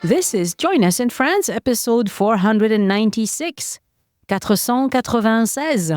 This is Join Us in France, episode 496. 496.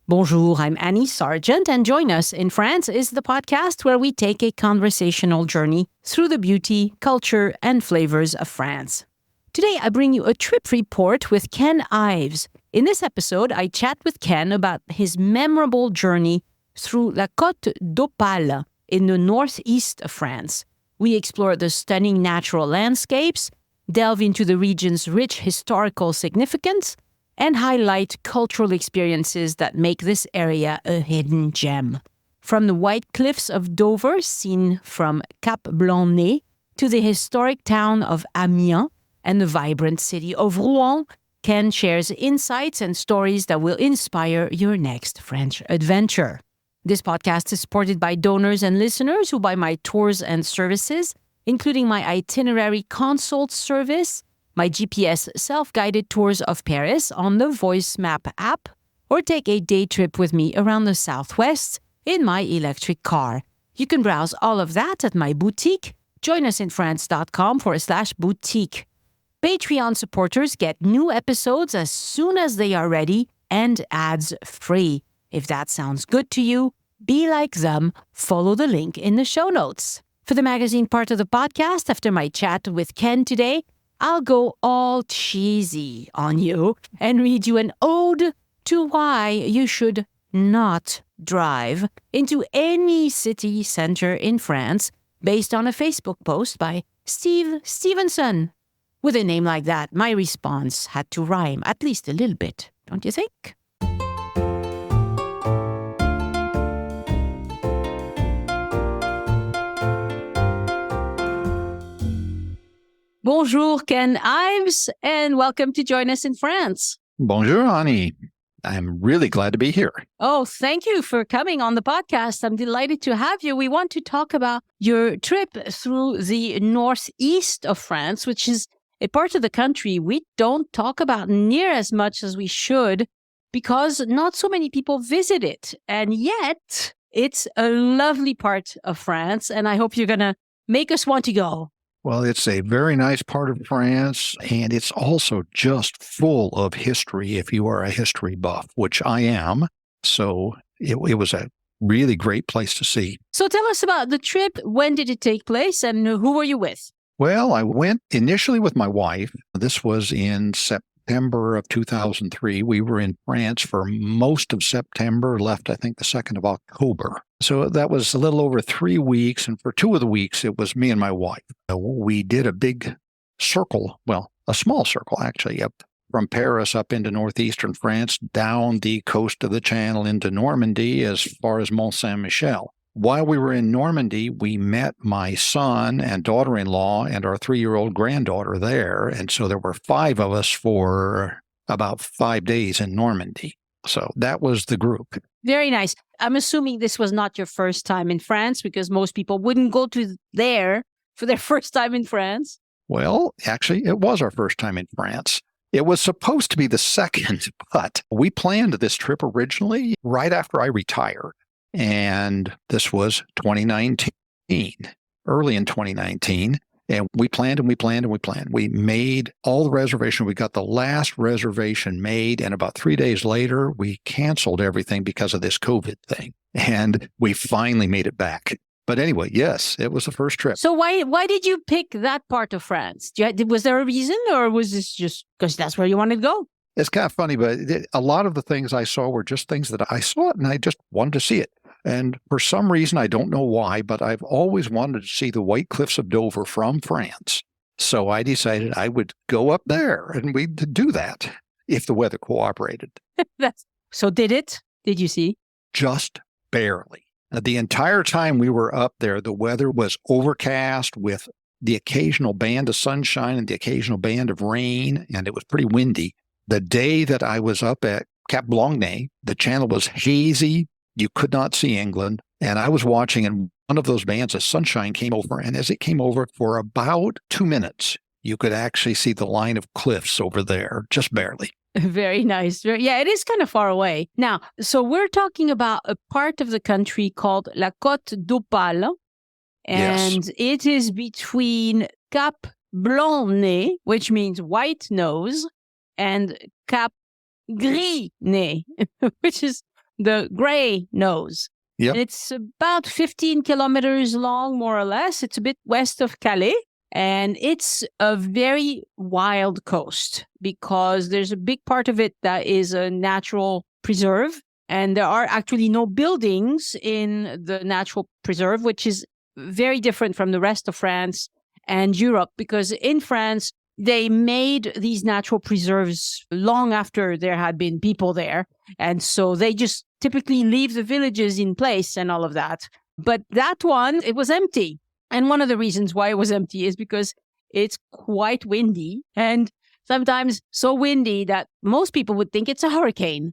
Bonjour, I'm Annie Sargent, and Join Us in France is the podcast where we take a conversational journey through the beauty, culture, and flavors of France. Today, I bring you a trip report with Ken Ives. In this episode, I chat with Ken about his memorable journey through La Côte d'Opale in the northeast of France. We explore the stunning natural landscapes, delve into the region's rich historical significance, and highlight cultural experiences that make this area a hidden gem. From the white cliffs of Dover, seen from Cap Blanc-Nez, to the historic town of Amiens and the vibrant city of Rouen, Ken shares insights and stories that will inspire your next French adventure. This podcast is supported by donors and listeners who buy my tours and services, including my itinerary consult service, my GPS self-guided tours of Paris on the Voice Map app, or take a day trip with me around the Southwest in my electric car. You can browse all of that at my boutique, joinusinfrance.com/boutique. Patreon supporters get new episodes as soon as they are ready and ads free. If that sounds good to you, be like them, follow the link in the show notes. For the magazine part of the podcast, after my chat with Ken today, I'll go all cheesy on you and read you an ode to why you should not drive into any city center in France based on a Facebook post by Steve Stevenson. With a name like that, my response had to rhyme at least a little bit, don't you think? Bonjour, Ken Ives, and welcome to Join Us in France. Bonjour, Annie. I'm really glad to be here. Oh, thank you for coming on the podcast. I'm delighted to have you. We want to talk about your trip through the northeast of France, which is a part of the country we don't talk about near as much as we should because not so many people visit it. And yet, it's a lovely part of France, and I hope you're going to make us want to go. Well, it's a very nice part of France, and it's also just full of history if you are a history buff, which I am. So it was a really great place to see. So tell us about the trip. When did it take place, and who were you with? Well, I went initially with my wife. This was in September of 2003. We were in France for most of September, left, I think, the 2nd of October. So that was a little over 3 weeks. And for 2 of the weeks, it was me and my wife. We did a big circle, well, a small circle, actually, up from Paris up into northeastern France, down the coast of the Channel into Normandy as far as Mont Saint-Michel. While we were in Normandy, we met my son and daughter-in-law and our 3-year-old granddaughter there. And so there were 5 of us for about 5 days in Normandy. So that was the group. Very nice. I'm assuming this was not your first time in France because most people wouldn't go to there for their first time in France. Well, actually, it was our first time in France. It was supposed to be the second, but we planned this trip originally right after I retired. And this was 2019, early in 2019. And we planned and we planned and we planned. We made all the reservation. We got the last reservation made. And about 3 days later, we canceled everything because of this COVID thing. And we finally made it back. But anyway, yes, it was the first trip. So why did you pick that part of France? Was there a reason, or was this just because that's where you wanted to go? It's kind of funny, but a lot of the things I saw were just things that I saw it and I just wanted to see it. And for some reason, I don't know why, but I've always wanted to see the White Cliffs of Dover from France. So I decided I would go up there and we'd do that if the weather cooperated. So did it? Did you see? Just barely. The entire time we were up there, the weather was overcast with the occasional band of sunshine and the occasional band of rain, and it was pretty windy. The day that I was up at Cap Blanc-Nez, the channel was hazy. You could not see England. And I was watching, and one of those bands of sunshine came over. And as it came over for about 2 minutes, you could actually see the line of cliffs over there, just barely. Very nice. Yeah, it is kind of far away. Now, so we're talking about a part of the country called La Côte d'Opale. And Yes. it is between Cap Blanc-Nez, which means white nose, and Cap Gris-Nez, which is the gray nose. Yep. And it's about 15 kilometers long, more or less. It's a bit west of Calais. And it's a very wild coast because there's a big part of it that is a natural preserve. And there are actually no buildings in the natural preserve, which is very different from the rest of France and Europe, because in France, they made these natural preserves long after there had been people there. And so they just typically leave the villages in place and all of that. But that one, it was empty. And one of the reasons why it was empty is because it's quite windy and sometimes so windy that most people would think it's a hurricane.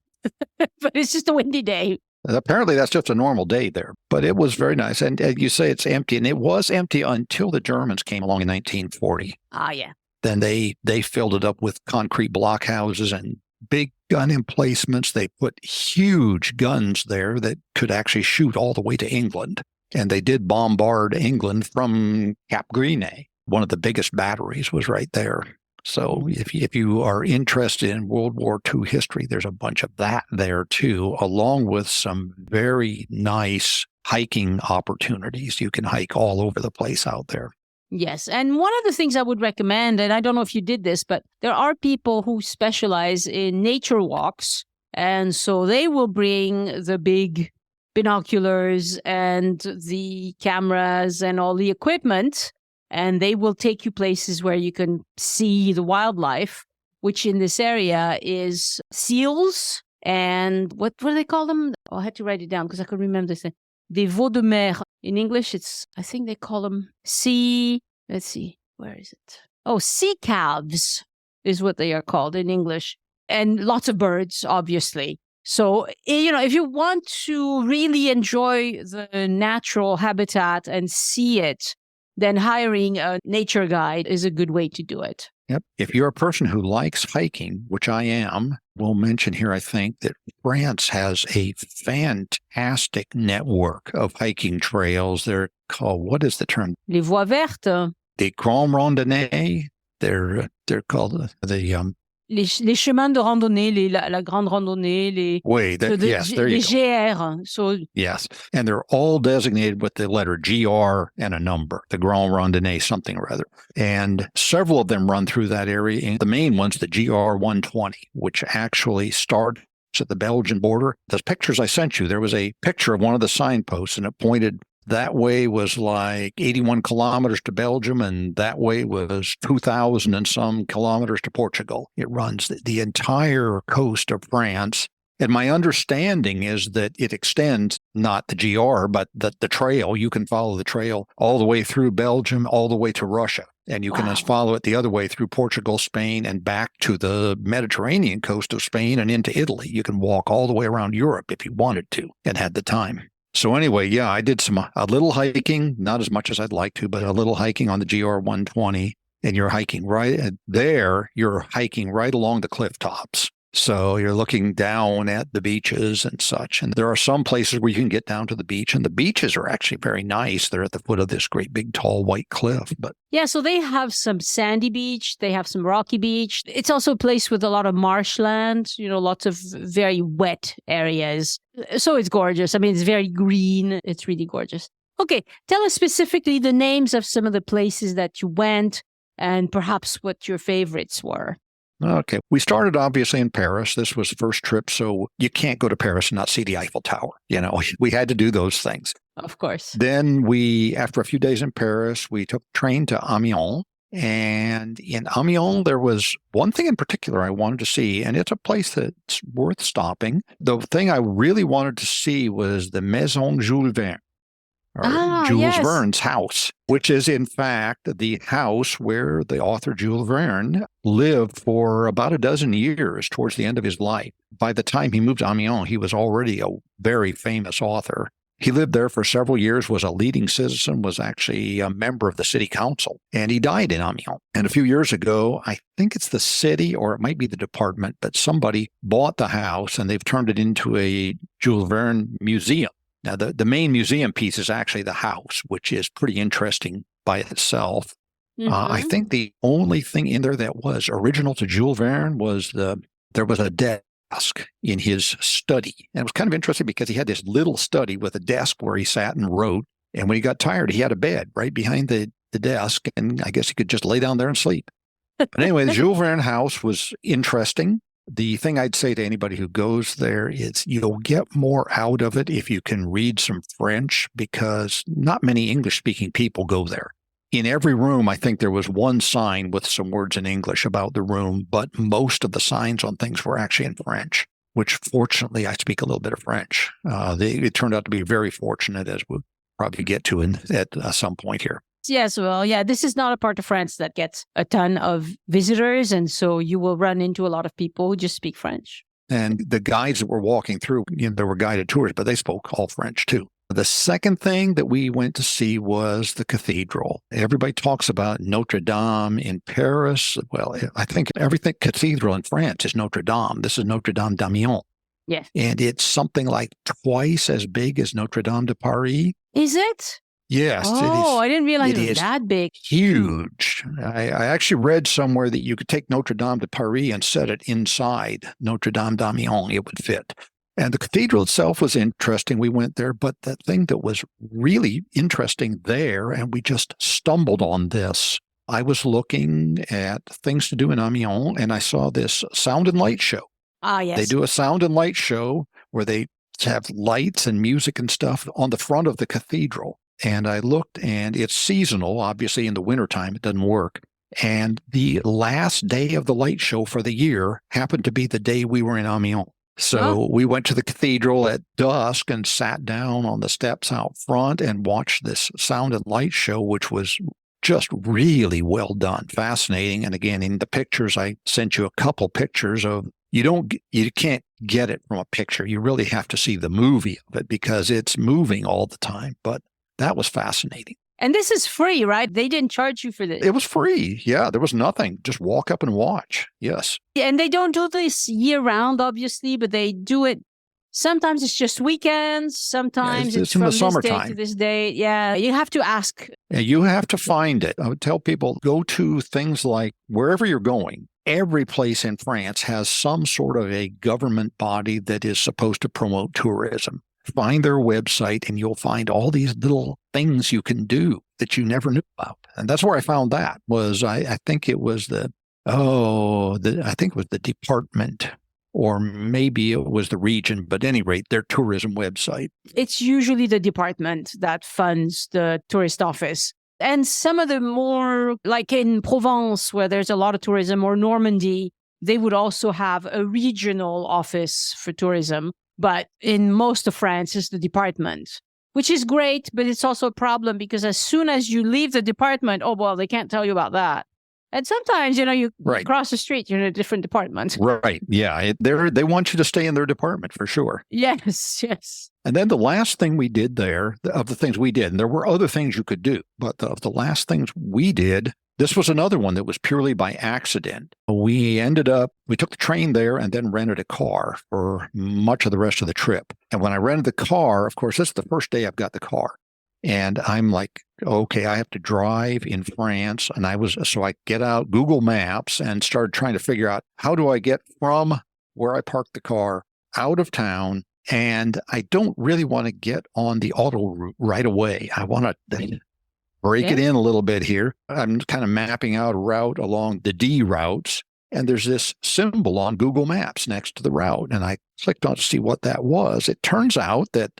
But it's just a windy day. Apparently, that's just a normal day there. But it was very nice. And you say it's empty, and it was empty until the Germans came along in 1940. Ah, yeah. Then they filled it up with concrete blockhouses and big gun emplacements. They put huge guns there that could actually shoot all the way to England. And they did bombard England from Cap Gris-Nez. One of the biggest batteries was right there. So if you are interested in World War II history, there's a bunch of that there too, along with some very nice hiking opportunities. You can hike all over the place out there. Yes. And one of the things I would recommend, and I don't know if you did this, but there are people who specialize in nature walks. And so they will bring the big binoculars and the cameras and all the equipment, and they will take you places where you can see the wildlife, which in this area is seals and what do they call them? Oh, I had to write it down because I couldn't remember this. Des veaux de mer. In English, I think they call them let's see, where is it? Oh, sea calves is what they are called in English. And lots of birds, obviously. So, if you want to really enjoy the natural habitat and see it, then hiring a nature guide is a good way to do it. Yep. If you're a person who likes hiking, which I am, we'll mention here, I think, that France has a fantastic network of hiking trails. They're called, what is the term? Les voies vertes. Des grands randonnées. They're called the Les chemins de randonnée, la grande randonnée, yes, there you go. GR. So yes, and they're all designated with the letter GR and a number, the Grand Randonnée, something or other. And several of them run through that area. And the main one's the GR 120, which actually starts at the Belgian border. The pictures I sent you, there was a picture of one of the signposts, and it pointed that way was like 81 kilometers to Belgium, and that way was 2,000 and some kilometers to Portugal. It runs the entire coast of France. And my understanding is that it extends not the GR, but the trail. You can follow the trail all the way through Belgium, all the way to Russia. And you can just follow it the other way through Portugal, Spain, and back to the Mediterranean coast of Spain and into Italy. You can walk all the way around Europe if you wanted to and had the time. So anyway, yeah, I did a little hiking, not as much as I'd like to, but a little hiking on the GR 120, and you're hiking right there. You're hiking right along the cliff tops. So you're looking down at the beaches and such. And there are some places where you can get down to the beach, and the beaches are actually very nice. They're at the foot of this great big tall white cliff. But yeah, so they have some sandy beach. They have some rocky beach. It's also a place with a lot of marshland, lots of very wet areas. So it's gorgeous. I mean, it's very green. It's really gorgeous. Okay, tell us specifically the names of some of the places that you went and perhaps what your favorites were. Okay. We started obviously in Paris. This was the first trip, so you can't go to Paris and not see the Eiffel Tower. We had to do those things. Of course. Then after a few days in Paris, we took a train to Amiens. And in Amiens, there was one thing in particular I wanted to see, and it's a place that's worth stopping. The thing I really wanted to see was the Maison Jules Verne. Jules Verne's house, which is in fact the house where the author Jules Verne lived for about a dozen years towards the end of his life. By the time he moved to Amiens, he was already a very famous author. He lived there for several years, was a leading citizen, was actually a member of the city council, and he died in Amiens. And a few years ago, I think it's the city or it might be the department, but somebody bought the house and they've turned it into a Jules Verne museum. Now, the main museum piece is actually the house, which is pretty interesting by itself. I think the only thing in there that was original to Jules Verne was there was a desk in his study. And it was kind of interesting because he had this little study with a desk where he sat and wrote. And when he got tired, he had a bed right behind the desk. And I guess he could just lay down there and sleep. But anyway, the Jules Verne house was interesting. The thing I'd say to anybody who goes there is you'll get more out of it if you can read some French, because not many English-speaking people go there. In every room, I think there was one sign with some words in English about the room, but most of the signs on things were actually in French, which fortunately I speak a little bit of French. It turned out to be very fortunate, as we'll probably get to at some point here. Yes, well, yeah, this is not a part of France that gets a ton of visitors, and so you will run into a lot of people who just speak French. And the guides that were walking through, there were guided tours, but they spoke all French too. The second thing that we went to see was the cathedral. Everybody talks about Notre Dame in Paris. Well, I think everything cathedral in France is Notre Dame. This is Notre Dame d'Amiens. Yes. And it's something like twice as big as Notre Dame de Paris. Is it? Yes. Oh, I didn't realize it was that big. Huge. I actually read somewhere that you could take Notre Dame de Paris and set it inside Notre Dame d'Amiens. It would fit. And the cathedral itself was interesting. We went there, but the thing that was really interesting there, and we just stumbled on this, I was looking at things to do in Amiens, and I saw this sound and light show. Ah, yes. They do a sound and light show where they have lights and music and stuff on the front of the cathedral. And I looked, and it's seasonal. Obviously, in the wintertime, it doesn't work. And the last day of the light show for the year happened to be the day we were in Amiens. So we went to the cathedral at dusk and sat down on the steps out front and watched this sound and light show, which was just really well done, fascinating. And again, in the pictures, I sent you a couple pictures of, you can't get it from a picture. You really have to see the movie of it because it's moving all the time. But that was fascinating. And this is free, right? They didn't charge you for this. It was free. Yeah, there was nothing. Just walk up and watch. Yes. And they don't do this year round, obviously, but they do it. Sometimes it's just weekends. Sometimes it's in from the summertime. This day to this day. Yeah, you have to ask. Yeah, you have to find it. I would tell people, go to things like wherever you're going. Every place in France has some sort of a government body that is supposed to promote tourism. Find their website and you'll find all these little things you can do that you never knew about. And that's where I found that was, I think it was the department, or maybe it was the region, but at any rate, their tourism website. It's usually the department that funds the tourist office. And some of the more, like in Provence, where there's a lot of tourism, or Normandy, they would also have a regional office for tourism. But in most of France, it's the department, which is great, but it's also a problem because as soon as you leave the department, oh, well, they can't tell you about that. And sometimes, you cross the street, you're in a different department. Right. Yeah. They want you to stay in their department for sure. Yes, yes. And then the last thing we did there, of the things we did, and there were other things you could do, but of the last things we did, this was another one that was purely by accident. We took the train there and then rented a car for much of the rest of the trip. And when I rented the car, of course, this is the first day I've got the car. And I'm like, okay, I have to drive in France. And so I get out Google Maps and started trying to figure out how do I get from where I parked the car out of town. And I don't really want to get on the auto route right away. I want to break it in a little bit here. I'm kind of mapping out a route along the D routes. And there's this symbol on Google Maps next to the route. And I clicked on to see what that was. It turns out that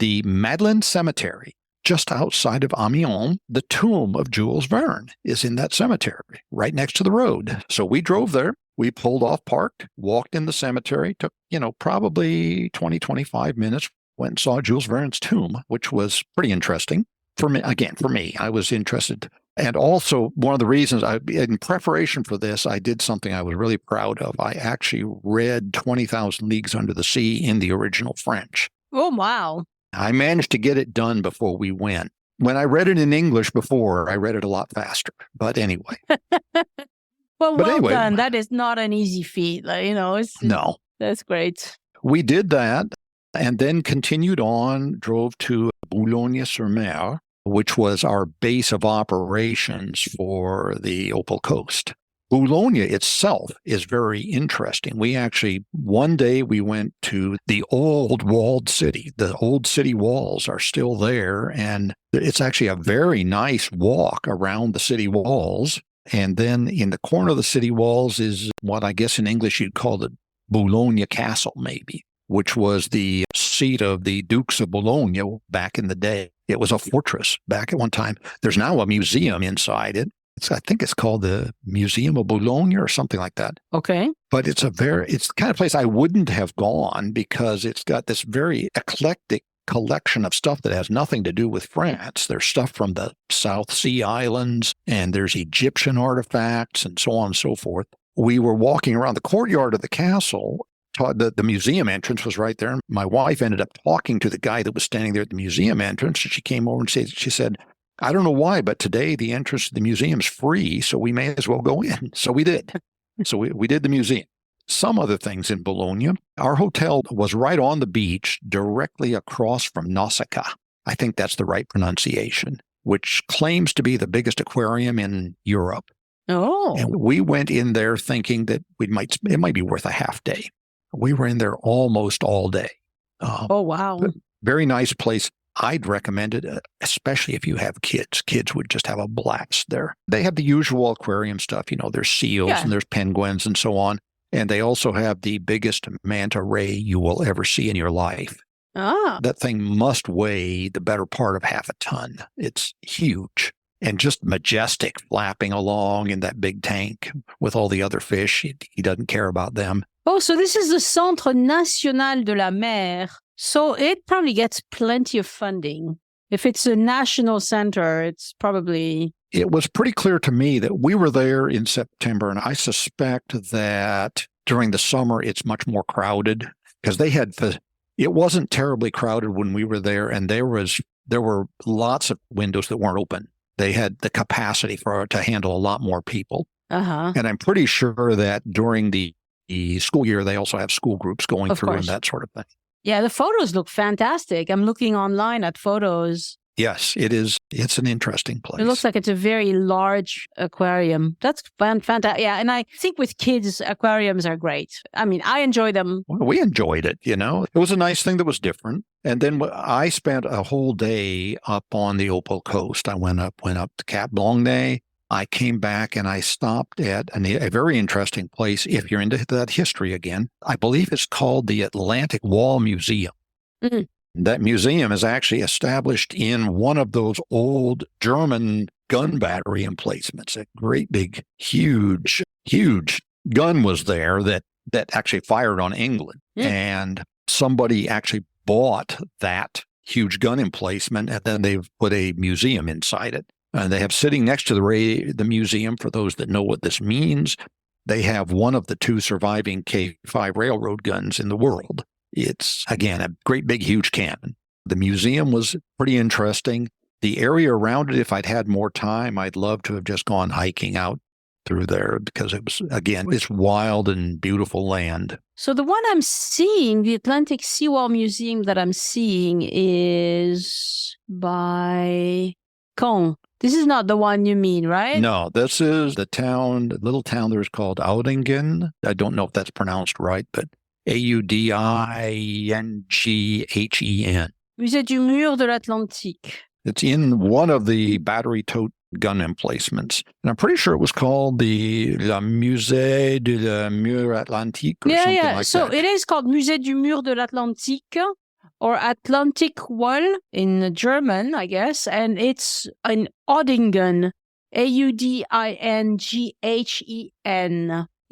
the Madeleine Cemetery, just outside of Amiens, the tomb of Jules Verne is in that cemetery, right next to the road. So we drove there. We pulled off, parked, walked in the cemetery, took, probably 20-25 minutes, went and saw Jules Verne's tomb, which was pretty interesting. For me, I was interested. And also, one of the reasons, in preparation for this, I did something I was really proud of. I actually read 20,000 Leagues Under the Sea in the original French. Oh, wow. I managed to get it done before we went. When I read it in English before, I read it a lot faster. But anyway. Well done. That is not an easy feat. No. That's great. We did that and then continued on, drove to Boulogne-sur-Mer. which was our base of operations for the Opal Coast. Boulogne itself is very interesting. One day we went to the old walled city. The old city walls are still there, and it's actually a very nice walk around the city walls. And then in the corner of the city walls is what I guess in English you'd call the Boulogne Castle, maybe, which was the seat of the Dukes of Boulogne back in the day. It was a fortress back at one time. There's now a museum inside it. I think it's called the Museum of Boulogne or something like that. Okay. But it's the kind of place I wouldn't have gone because it's got this very eclectic collection of stuff that has nothing to do with France. There's stuff from the South Sea Islands, and there's Egyptian artifacts and so on and so forth. We were walking around the courtyard of the castle. The museum entrance was right there. My wife ended up talking to the guy that was standing there at the museum entrance, and she came over and she said, I don't know why, but today the entrance to the museum is free, so we may as well go in. So we did. So we did the museum. Some other things in Bologna. Our hotel was right on the beach, directly across from Nausicaa. I think that's the right pronunciation, which claims to be the biggest aquarium in Europe. Oh. And we went in there thinking that it might be worth a half day. We were in there almost all day. Oh, wow. Very nice place. I'd recommend it, especially if you have kids. Kids would just have a blast there. They have the usual aquarium stuff. There's seals and there's penguins and so on. And they also have the biggest manta ray you will ever see in your life. Ah. That thing must weigh the better part of half a ton. It's huge and just majestic, flapping along in that big tank with all the other fish. He doesn't care about them. Oh, so this is the Centre National de la Mer. So it probably gets plenty of funding. If it's a national center, it's probably... It was pretty clear to me that we were there in September, and I suspect that during the summer it's much more crowded because it wasn't terribly crowded when we were there, and there were lots of windows that weren't open. They had the capacity to handle a lot more people. Uh-huh. And I'm pretty sure that during the school year, they also have school groups going through and that sort of thing. Yeah, the photos look fantastic. I'm looking online at photos. Yes, it is. It's an interesting place. It looks like it's a very large aquarium. That's fantastic. Yeah, and I think with kids, aquariums are great. I mean, I enjoy them. Well, we enjoyed it, It was a nice thing that was different. And then I spent a whole day up on the Opal Coast. I went up to Cap Blanc-Nez. I came back and I stopped at a very interesting place. If you're into that history again, I believe it's called the Atlantic Wall Museum. Mm-hmm. That museum is actually established in one of those old German gun battery emplacements. A great big, huge gun was there that actually fired on England. Mm. And somebody actually bought that huge gun emplacement, and then they've put a museum inside it. And they have sitting next to the museum, for those that know what this means, they have one of the two surviving K5 railroad guns in the world. It's, again, a great big huge cannon. The museum was pretty interesting. The area around it, if I'd had more time, I'd love to have just gone hiking out through there because it was, again, it's wild and beautiful land. So the one I'm seeing, the Atlantic Seawall Museum that I'm seeing is by Caen. This is not the one you mean, right? No, this is the little town there's called Audingen. I don't know if that's pronounced right, but Audingen. Musée du Mur de l'Atlantique. It's in one of the battery tote gun emplacements. And I'm pretty sure it was called the Musée de la Mur Atlantique or something like that. So it is called Musée du Mur de l'Atlantique, or Atlantic Wall in German, I guess. And it's in Audingen, Audingen.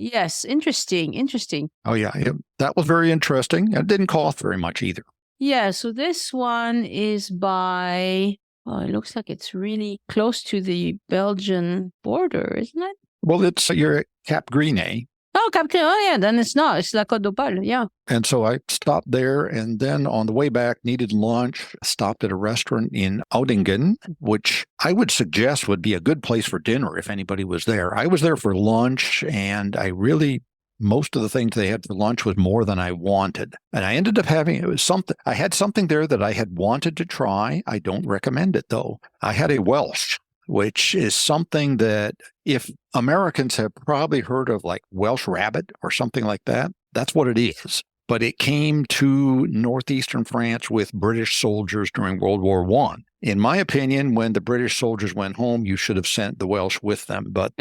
Yes, interesting. Oh, yeah. That was very interesting. It didn't cost very much either. Yeah, so this one is by, it looks like it's really close to the Belgian border, isn't it? Well, you're at Cap Gris-Nez. Oh, Cap Gris-Nez. Oh, yeah, then it's not. It's La Côte d'Opale, yeah. And so I stopped there, and then on the way back, needed lunch, stopped at a restaurant in Audingen, which I would suggest would be a good place for dinner if anybody was there. I was there for lunch, and I really most of the things they had for lunch was more than I wanted. And I ended up I had something there that I had wanted to try. I don't recommend it, though. I had a Welsh, which is something that if Americans have probably heard of, like Welsh rabbit or something like that, that's what it is. But it came to northeastern France with British soldiers during World War I. In my opinion, when the British soldiers went home, you should have sent the Welsh with them, but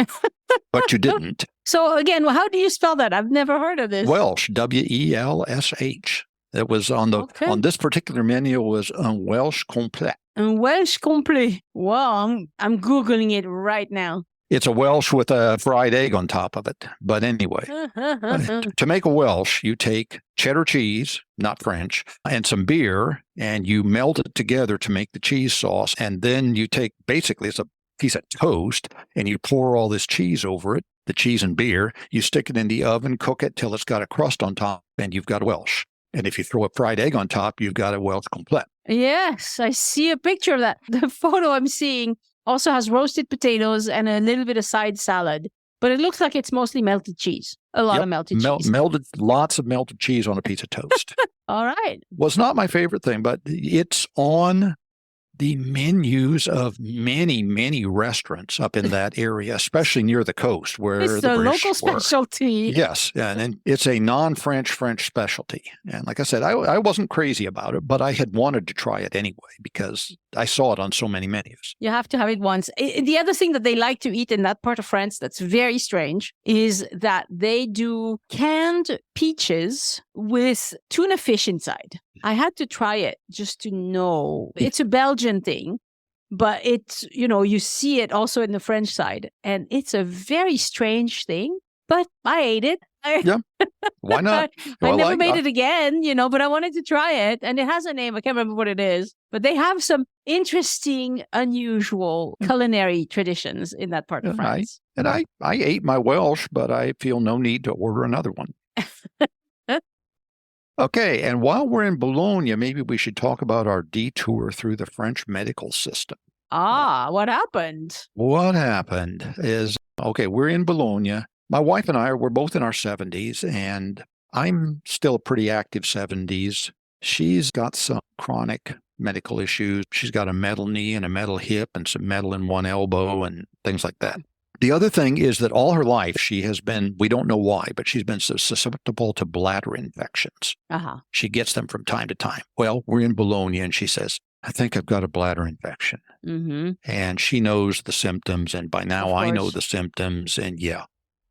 you didn't. So again, how do you spell that? I've never heard of this. Welsh, W-E-L-S-H. It was on on this particular menu was un Welsh complet. Un Welsh complet. Wow, I'm Googling it right now. It's a Welsh with a fried egg on top of it. But anyway, to make a Welsh, you take cheddar cheese, not French, and some beer, and you melt it together to make the cheese sauce. And then you take, basically, it's a piece of toast, and you pour all this cheese over it, the cheese and beer. You stick it in the oven, cook it till it's got a crust on top, and you've got a Welsh. And if you throw a fried egg on top, you've got a Welsh complet. Yes, I see a picture of that. The photo I'm seeing also has roasted potatoes and a little bit of side salad, but it looks like it's mostly melted cheese. A lot of melted cheese. Lots of melted cheese on a piece of toast. All right. Was not my favorite thing, but it's on the menus of many, many restaurants up in that area, especially near the coast where it's the a British local specialty. Yes, and it's a non-French specialty. And like I said, I wasn't crazy about it, but I had wanted to try it anyway because I saw it on so many menus. You have to have it once. The other thing that they like to eat in that part of France that's very strange is that they do canned peaches with tuna fish inside. I had to try it just to know. It's a Belgian thing, but it's, you see it also in the French side. And it's a very strange thing, but I ate it. Yeah, why not? I never made it again, but I wanted to try it. And it has a name. I can't remember what it is. But they have some interesting, unusual culinary traditions in that part of France. I ate my Welsh, but I feel no need to order another one. Okay, and while we're in Bologna, maybe we should talk about our detour through the French medical system. What happened? What happened is, okay, we're in Bologna. My wife and we're both in our 70s, and I'm still a pretty active 70s. She's got some chronic medical issues. She's got a metal knee and a metal hip and some metal in one elbow and things like that. The other thing is that all her life she has been, we don't know why, but she's been susceptible to bladder infections. Uh-huh. She gets them from time to time. Well, we're in Bologna and she says, I think I've got a bladder infection. Mm-hmm. And she knows the symptoms. And by now I know the symptoms. And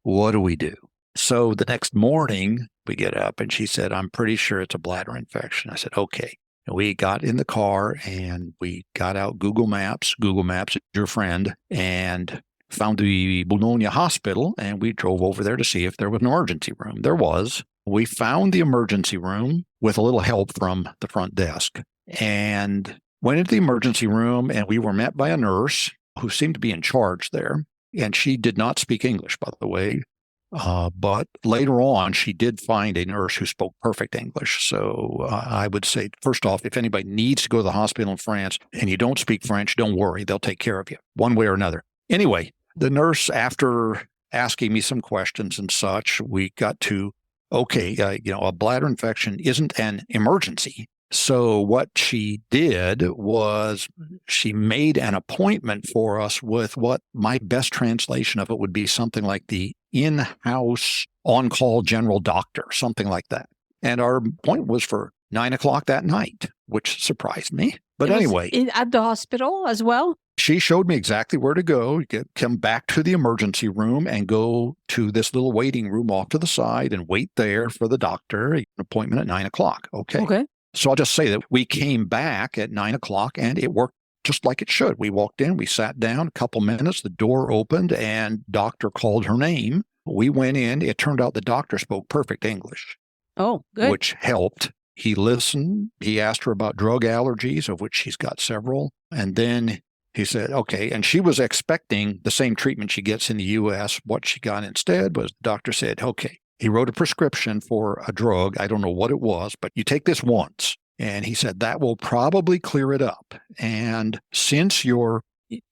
what do we do? So the next morning we get up and she said, I'm pretty sure it's a bladder infection. I said, okay. And we got in the car and we got out Google Maps. Google Maps is your friend. And found the Bologna hospital, and we drove over there to see if there was an emergency room. There was. We found the emergency room with a little help from the front desk and went into the emergency room, and we were met by a nurse who seemed to be in charge there. And she did not speak English, by the way. But later on, she did find a nurse who spoke perfect English. So I would say, first off, if anybody needs to go to the hospital in France and you don't speak French, don't worry. They'll take care of you one way or another. Anyway, the nurse, after asking me some questions and such, we got to, a bladder infection isn't an emergency. So what she did was she made an appointment for us with what my best translation of it would be something like the in-house on-call general doctor, something like that. And our appointment was for 9:00 that night, which surprised me. But anyway. At the hospital as well? She showed me exactly where to go, come back to the emergency room and go to this little waiting room off to the side and wait there for the doctor, an appointment at 9:00. Okay. So I'll just say that we came back at 9:00 and it worked just like it should. We walked in, we sat down, a couple minutes, the door opened and doctor called her name. We went in. It turned out the doctor spoke perfect English. Oh, good. Which helped. He listened. He asked her about drug allergies, of which she's got several. And then he said, okay. And she was expecting the same treatment she gets in the U.S. What she got instead was the doctor said, okay, he wrote a prescription for a drug. I don't know what it was, but you take this once. And he said, that will probably clear it up. And since you're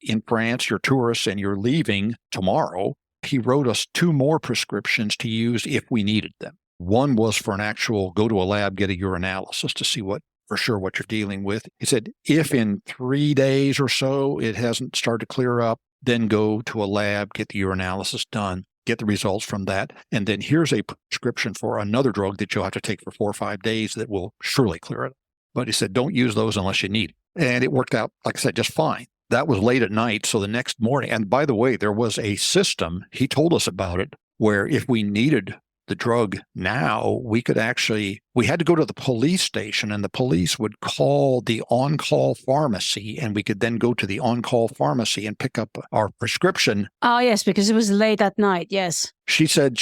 in France, you're tourists and you're leaving tomorrow, he wrote us 2 more prescriptions to use if we needed them. One was for an actual go to a lab, get a urinalysis to see what you're dealing with. He said, if in 3 days or so it hasn't started to clear up, then go to a lab, get the urinalysis done, get the results from that. And then here's a prescription for another drug that you'll have to take for 4 or 5 days that will surely clear it. But he said, don't use those unless you need it. And it worked out, like I said, just fine. That was late at night. So the next morning, and by the way, there was a system, he told us about it, where if we needed the drug now, we had to go to the police station, and the police would call the on-call pharmacy, and we could then go to the on-call pharmacy and pick up our prescription. Oh, yes, because it was late at night, yes. She said,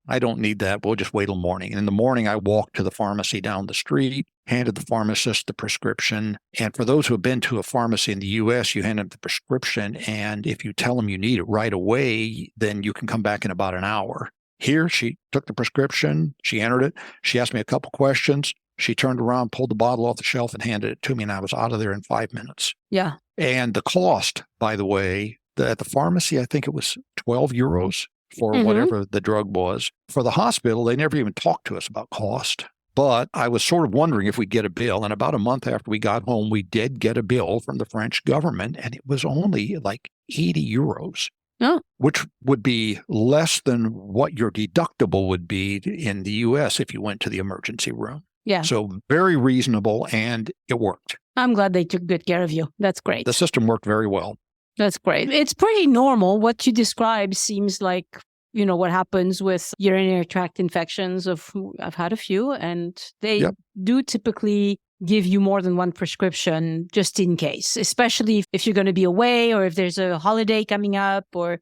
I don't need that. We'll just wait till morning. And in the morning, I walked to the pharmacy down the street, handed the pharmacist the prescription. And for those who have been to a pharmacy in the U.S., you hand them the prescription, and if you tell them you need it right away, then you can come back in about an hour. Here, she took the prescription, she entered it, she asked me a couple questions, she turned around, pulled the bottle off the shelf and handed it to me, and I was out of there in 5 minutes. Yeah. And the cost, by the way, at the pharmacy, I think it was 12 euros for whatever the drug was. For the hospital, they never even talked to us about cost. But I was sort of wondering if we'd get a bill. And about a month after we got home, we did get a bill from the French government, and it was only like 80 euros. Oh. Which would be less than what your deductible would be in the U.S. if you went to the emergency room. Yeah. So very reasonable, and it worked. I'm glad they took good care of you. That's great. The system worked very well. That's great. It's pretty normal. What you describe seems like, what happens with urinary tract infections. I've had a few, and they do typically give you more than one prescription just in case, especially if you're going to be away or if there's a holiday coming up, or,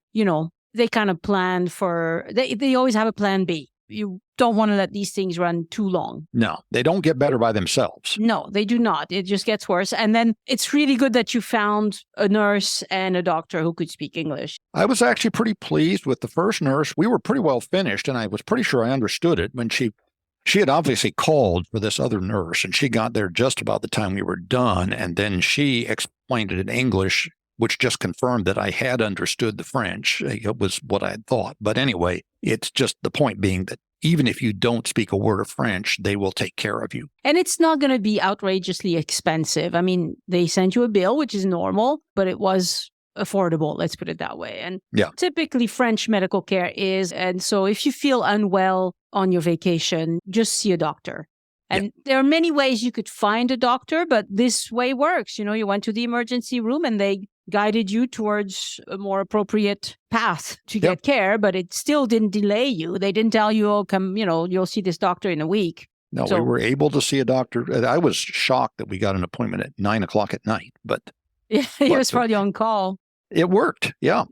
they kind of plan they always have a plan B. You don't want to let these things run too long. No, they don't get better by themselves. No, they do not. It just gets worse. And then it's really good that you found a nurse and a doctor who could speak English. I was actually pretty pleased with the first nurse. We were pretty well finished, and I was pretty sure I understood it when she had obviously called for this other nurse, and she got there just about the time we were done. And then she explained it in English, which just confirmed that I had understood the French. It was what I had thought. But anyway, it's just the point being that even if you don't speak a word of French, they will take care of you. And it's not going to be outrageously expensive. I mean, they sent you a bill, which is normal, but it was affordable, let's put it that way. And typically French medical care is. And so if you feel unwell on your vacation, just see a doctor. And there are many ways you could find a doctor, but this way works. You went to the emergency room and they guided you towards a more appropriate path to get care, but it still didn't delay you. They didn't tell you, oh, come, you'll see this doctor in a week. No, we were able to see a doctor. I was shocked that we got an appointment at 9:00 at night, but he was probably on call. It worked. Yeah.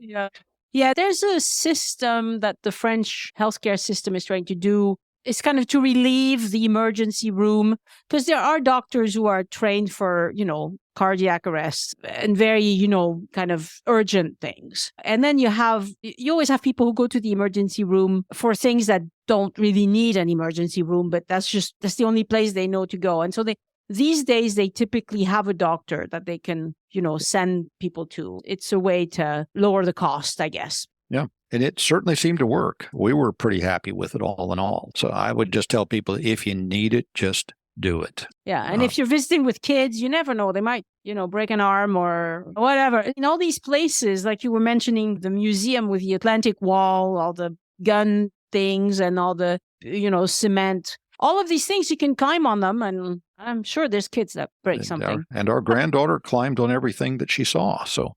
Yeah, there's a system that the French healthcare system is trying to do. It's kind of to relieve the emergency room, because there are doctors who are trained for, cardiac arrest and very, kind of urgent things. And then you always have people who go to the emergency room for things that don't really need an emergency room, but that's the only place they know to go. And so these days they typically have a doctor that they can, send people to. It's a way to lower the cost, I guess. Yeah. And it certainly seemed to work. We were pretty happy with it all in all. So I would just tell people, if you need it, just do it. Yeah. And if you're visiting with kids, you never know. They might, break an arm or whatever. In all these places, like you were mentioning, the museum with the Atlantic Wall, all the gun things and all the, cement, all of these things, you can climb on them. And I'm sure there's kids that break something. And our granddaughter climbed on everything that she saw. So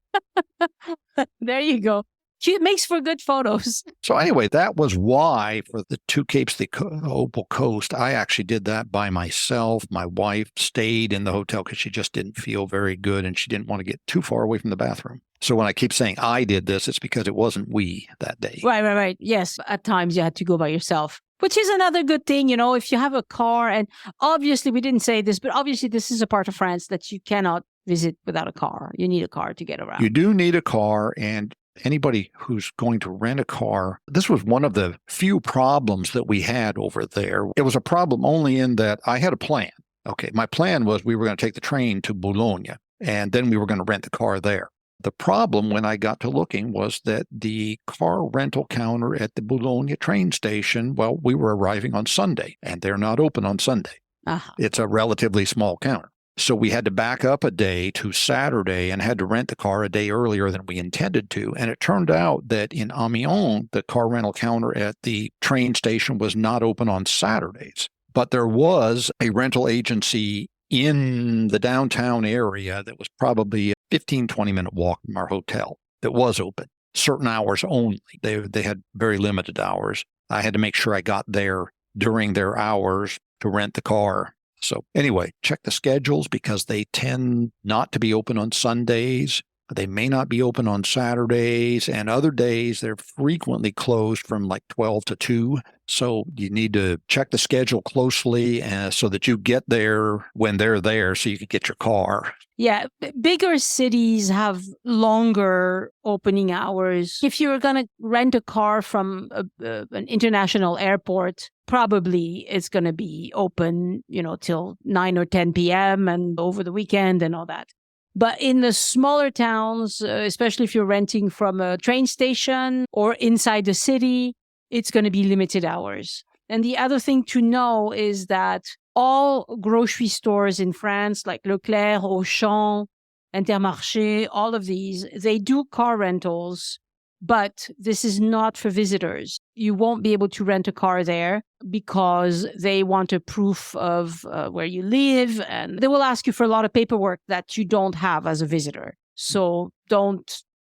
there you go. It makes for good photos. So anyway, that was why for the 2 Capes, the Opal Coast, I actually did that by myself. My wife stayed in the hotel because she just didn't feel very good and she didn't want to get too far away from the bathroom. So when I keep saying I did this, it's because it wasn't we that day. Right. Yes, at times you had to go by yourself, which is another good thing, if you have a car. And obviously, we didn't say this, but obviously this is a part of France that you cannot visit without a car. You need a car to get around. You do need a car, and anybody who's going to rent a car, this was one of the few problems that we had over there. It was a problem only in that I had a plan. Okay, my plan was we were going to take the train to Boulogne, and then we were going to rent the car there. The problem when I got to looking was that the car rental counter at the Boulogne train station, well, we were arriving on Sunday, and they're not open on Sunday. Uh-huh. It's a relatively small counter. So we had to back up a day to Saturday and had to rent the car a day earlier than we intended to. And it turned out that in Amiens, the car rental counter at the train station was not open on Saturdays. But there was a rental agency in the downtown area that was probably a 15, 20-minute walk from our hotel that was open, certain hours only. They had very limited hours. I had to make sure I got there during their hours to rent the car. So anyway, check the schedules because they tend not to be open on Sundays. They may not be open on Saturdays, and other days they're frequently closed from like 12 to 2. So you need to check the schedule closely so that you get there when they're there so you can get your car. Yeah, bigger cities have longer opening hours. If you're going to rent a car from an international airport, probably it's going to be open, till 9 or 10 p.m. and over the weekend and all that. But in the smaller towns, especially if you're renting from a train station or inside the city, it's going to be limited hours. And the other thing to know is that all grocery stores in France, like Leclerc, Auchan, Intermarché, all of these, they do car rentals, but this is not for visitors. You won't be able to rent a car there because they want a proof of where you live, and they will ask you for a lot of paperwork that you don't have as a visitor. So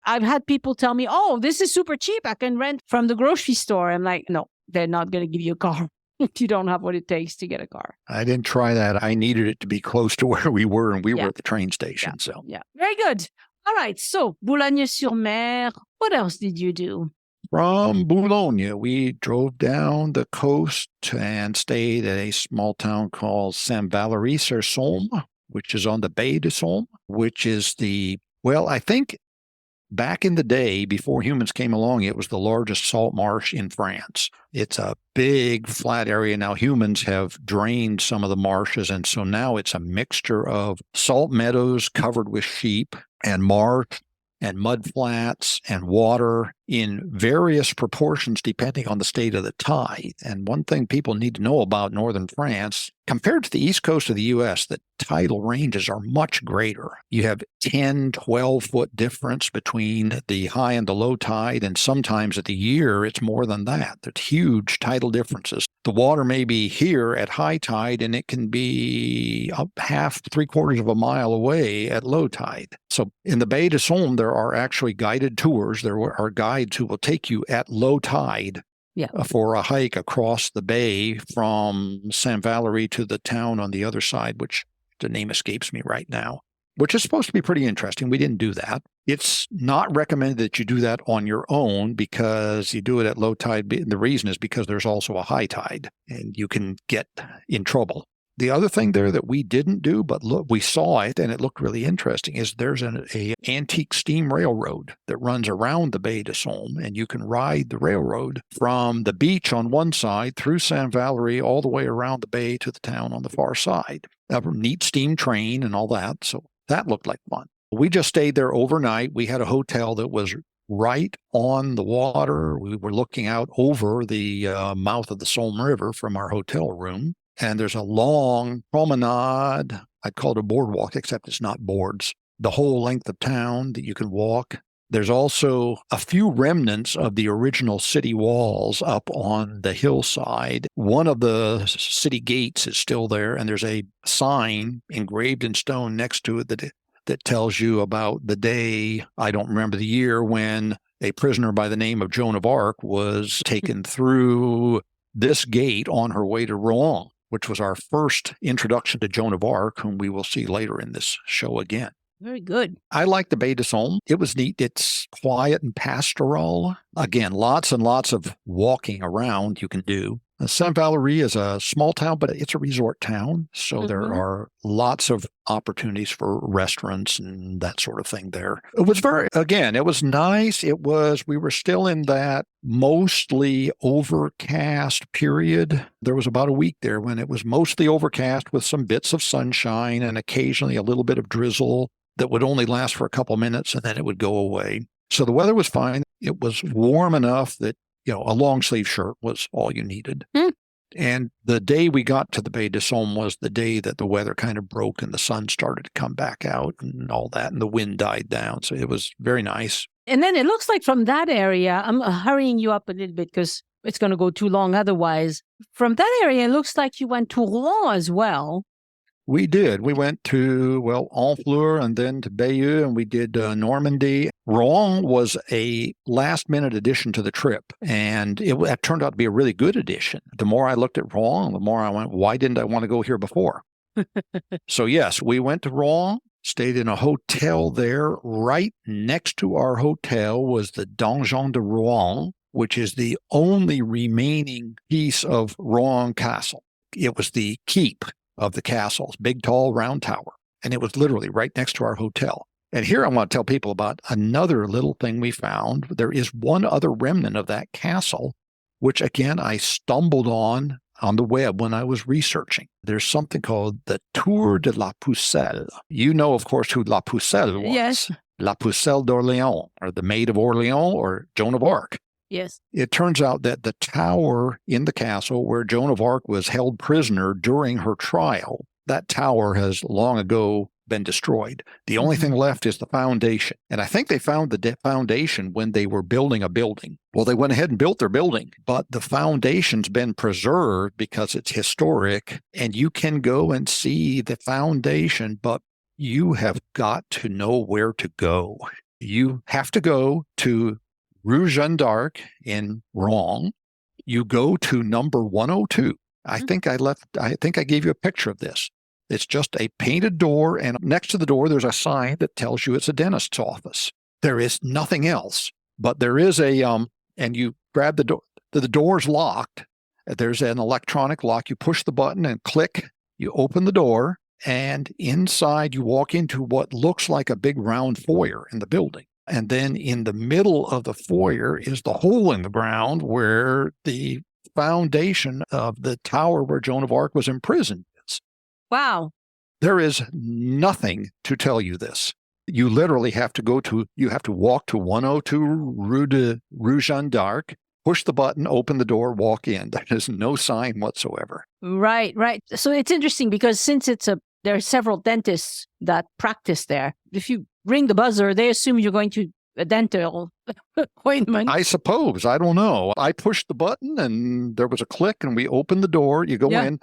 I've had people tell me, oh, this is super cheap. I can rent from the grocery store. I'm like, no, they're not going to give you a car if you don't have what it takes to get a car. I didn't try that. I needed it to be close to where we were, and we were at the train station. Yeah, very good. All right, so Boulogne-sur-Mer, what else did you do? From Boulogne, we drove down the coast and stayed at a small town called Saint-Valery-sur-Somme, which is on the Baie de Somme, which is I think back in the day, before humans came along, it was the largest salt marsh in France. It's a big flat area. Now humans have drained some of the marshes, and so now it's a mixture of salt meadows covered with sheep and marsh and mud flats and water in various proportions depending on the state of the tide. And one thing people need to know about northern France, compared to the east coast of the U.S., the tidal ranges are much greater. You have 10, 12-foot difference between the high and the low tide, and sometimes at the year it's more than that. There's huge tidal differences. The water may be here at high tide, and it can be up half, 3/4 of a mile away at low tide. So in the Baie de Somme, there are actually guided tours. There are guides who will take you at low tide for a hike across the bay from Saint-Valery to the town on the other side, which the name escapes me right now, which is supposed to be pretty interesting. We didn't do that. It's not recommended that you do that on your own because you do it at low tide. The reason is because there's also a high tide and you can get in trouble. The other thing there that we didn't do, but look, we saw it and it looked really interesting, is there's an antique steam railroad that runs around the Baie de Somme, and you can ride the railroad from the beach on one side through Saint-Valery all the way around the bay to the town on the far side. A neat steam train and all that, so that looked like fun. We just stayed there overnight. We had a hotel that was right on the water. We were looking out over the mouth of the Somme River from our hotel room. And there's a long promenade. I'd call it a boardwalk, except it's not boards. The whole length of town that you can walk. There's also a few remnants of the original city walls up on the hillside. One of the city gates is still there, and there's a sign engraved in stone next to it that tells you about the day, I don't remember the year, when a prisoner by the name of Joan of Arc was taken through this gate on her way to Rouen, which was our first introduction to Joan of Arc, whom we will see later in this show again. Very good. I like the Baie de Somme. It was neat. It's quiet and pastoral. Again, lots and lots of walking around you can do. Saint-Valery is a small town, but it's a resort town. So there are lots of opportunities for restaurants and that sort of thing there. It was nice. We were still in that mostly overcast period. There was about a week there when it was mostly overcast with some bits of sunshine and occasionally a little bit of drizzle. that would only last for a couple minutes and then it would go away. So the weather was fine. It was warm enough that, a long sleeve shirt was all you needed. And the day we got to the Baie de Somme was the day that the weather kind of broke and the sun started to come back out and all that, and the wind died down. So it was very nice. And then it looks like from that area, I'm hurrying you up a little bit because it's going to go too long otherwise. From that area, it looks like you went to Rouen as well. We did. We went to, Honfleur and then to Bayeux, and we did Normandy. Rouen was a last-minute addition to the trip, and it turned out to be a really good addition. The more I looked at Rouen, the more I went, why didn't I want to go here before? So yes, we went to Rouen, stayed in a hotel there. Right next to our hotel was the Donjon de Rouen, which is the only remaining piece of Rouen Castle. It was the keep of the castle's big, tall, round tower. And it was literally right next to our hotel. And here I want to tell people about another little thing we found. There is one other remnant of that castle, which again, I stumbled on the web when I was researching. There's something called the Tour de la Pucelle. You know, of course, who La Pucelle was. Yes. La Pucelle d'Orléans, or the Maid of Orleans, or Joan of Arc. Yes. It turns out that the tower in the castle where Joan of Arc was held prisoner during her trial, that tower has long ago been destroyed. The only thing left is the foundation. And I think they found the foundation when they were building a building. Well, they went ahead and built their building, but the foundation's been preserved because it's historic, and you can go and see the foundation, but you have got to know where to go. You have to go to Rue Jeanne d'Arc in Rouen. You go to number 102. I think I gave you a picture of this. It's just a painted door, and next to the door, there's a sign that tells you it's a dentist's office. There is nothing else, but there is and you grab the door. The door's locked. There's an electronic lock. You push the button and click. You open the door, and inside you walk into what looks like a big round foyer in the building. And then in the middle of the foyer is the hole in the ground where the foundation of the tower where Joan of Arc was imprisoned is. Wow. There is nothing to tell you this. You literally have to walk to 102 Rue Jeanne d'Arc, push the button, open the door, walk in. There is no sign whatsoever. Right. So it's interesting because since there are several dentists that practice there. If you ring the buzzer, they assume you're going to a dental appointment. I suppose. I don't know. I pushed the button and there was a click and we opened the door. You go in